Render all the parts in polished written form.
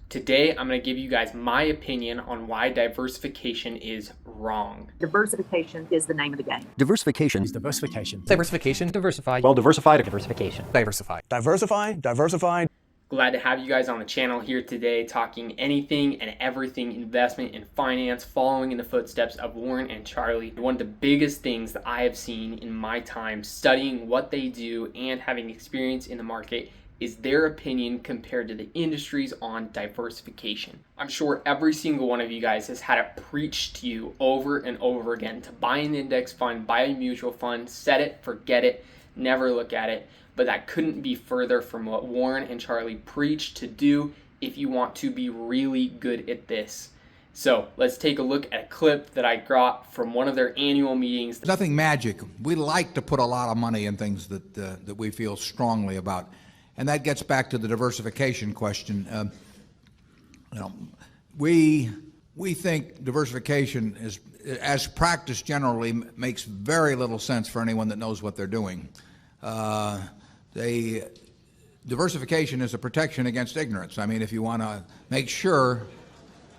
Today, I'm going to give you guys my opinion on why diversification is wrong. Diversification is the name of the game. Diversification is diversification. Diversification. Diversify. Well diversified. Diversification. Diversify. Diversify. Glad to have you guys on the channel here today talking anything and everything investment and finance, following in the footsteps of Warren and Charlie. One of the biggest things that I have seen in my time studying what they do and having experience in the market is their opinion compared to the industries on diversification. I'm sure every single one of you guys has had it preached to you over and over again to buy an index fund, buy a mutual fund, set it, forget it, never look at it. But that couldn't be further from what Warren and Charlie preach to do if you want to be really good at this. So let's take a look at a clip that I got from one of their annual meetings. Nothing magic. We like to put a lot of money in things that we feel strongly about. And that gets back to the diversification question. We think diversification is, as practiced generally, makes very little sense for anyone that knows what they're doing. Diversification is a protection against ignorance. I mean, if you want to make sure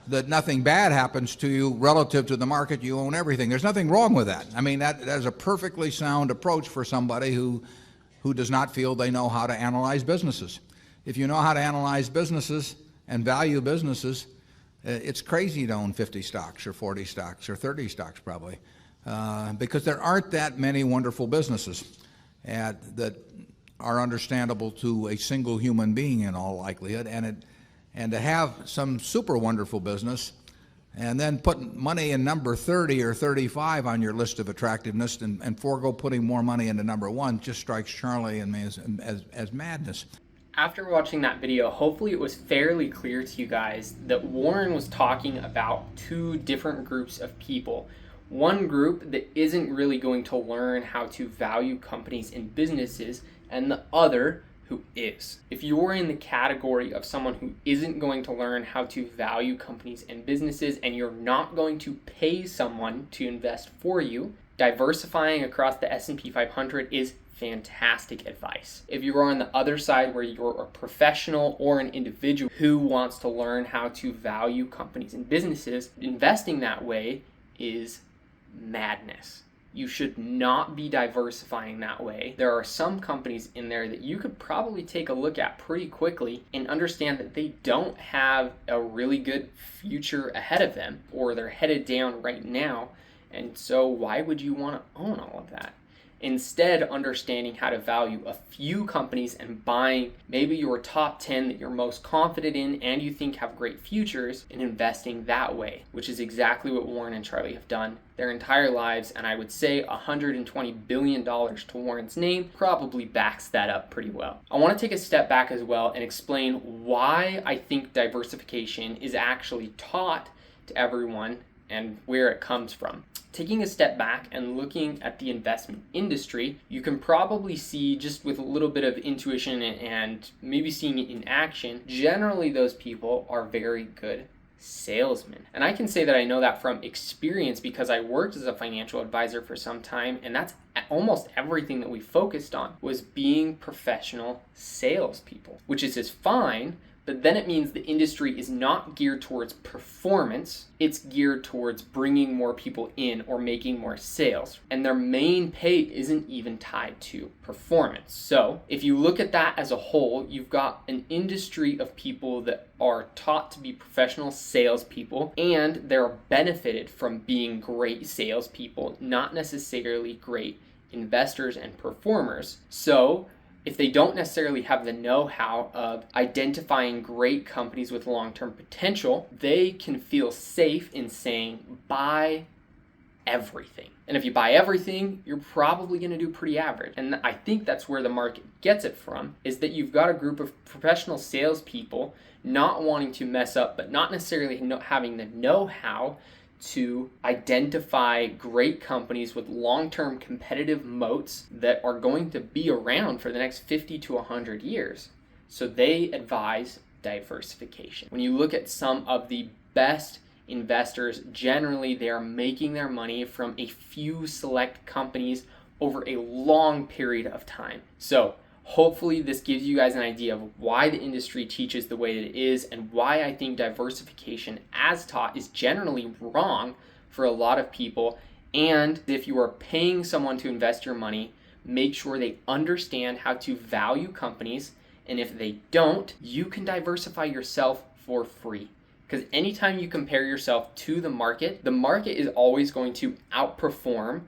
that nothing bad happens to you relative to the market, you own everything. There's nothing wrong with that. I mean, that is a perfectly sound approach for somebody who does not feel they know how to analyze businesses. If you know how to analyze businesses and value businesses, it's crazy to own 50 stocks or 40 stocks or 30 stocks probably, because there aren't that many wonderful businesses that are understandable to a single human being in all likelihood. And to have some super wonderful business and then put money in number 30 or 35 on your list of attractiveness and forego putting more money into number 1 just strikes Charlie and me as madness. After watching that video, hopefully it was fairly clear to you guys that Warren was talking about two different groups of people. One group that isn't really going to learn how to value companies and businesses, and the other who is. If you're in the category of someone who isn't going to learn how to value companies and businesses, and you're not going to pay someone to invest for you, diversifying across the S&P 500 is fantastic advice. If you are on the other side where you're a professional or an individual who wants to learn how to value companies and businesses, investing that way is madness. You should not be diversifying that way. There are some companies in there that you could probably take a look at pretty quickly and understand that they don't have a really good future ahead of them, or they're headed down right now. And so why would you want to own all of that? Instead, understanding how to value a few companies and buying maybe your top 10 that you're most confident in and you think have great futures, and investing that way, which is exactly what Warren and Charlie have done their entire lives. And I would say $120 billion to Warren's name probably backs that up pretty well. I want to take a step back as well and explain why I think diversification is actually taught to everyone and where it comes from. Taking a step back and looking at the investment industry, you can probably see, just with a little bit of intuition and maybe seeing it in action, generally those people are very good salesmen. And I can say that I know that from experience because I worked as a financial advisor for some time, and that's almost everything that we focused on was being professional salespeople, which is just fine. But then it means the industry is not geared towards performance, it's geared towards bringing more people in or making more sales. And their main pay isn't even tied to performance. So if you look at that as a whole, you've got an industry of people that are taught to be professional salespeople, and they're benefited from being great salespeople, not necessarily great investors and performers. So if they don't necessarily have the know-how of identifying great companies with long-term potential, they can feel safe in saying, buy everything. And if you buy everything, you're probably going to do pretty average. And I think that's where the market gets it from, is that you've got a group of professional salespeople not wanting to mess up, but not necessarily having the know-how to identify great companies with long-term competitive moats that are going to be around for the next 50 to 100 years. So they advise diversification. When you look at some of the best investors, generally they are making their money from a few select companies over a long period of time. So Hopefully this gives you guys an idea of why the industry teaches the way it is and why I think diversification as taught is generally wrong for a lot of people. And if you are paying someone to invest your money, make sure they understand how to value companies. And if they don't, you can diversify yourself for free. Because anytime you compare yourself to the market is always going to outperform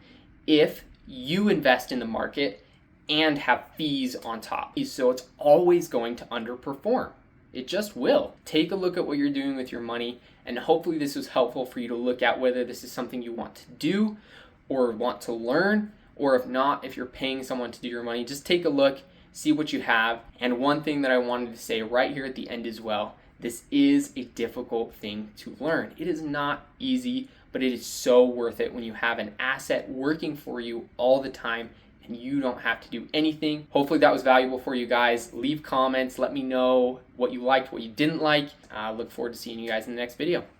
if you invest in the market and have fees on top. So it's always going to underperform. It just will. Take a look at what you're doing with your money, and hopefully this was helpful for you to look at whether this is something you want to do or want to learn, or if not, if you're paying someone to do your money, just take a look, see what you have. And one thing that I wanted to say right here at the end as well, this is a difficult thing to learn. It is not easy, but it is so worth it when you have an asset working for you all the time and you don't have to do anything. Hopefully that was valuable for you guys. Leave comments, let me know what you liked, what you didn't like. I look forward to seeing you guys in the next video.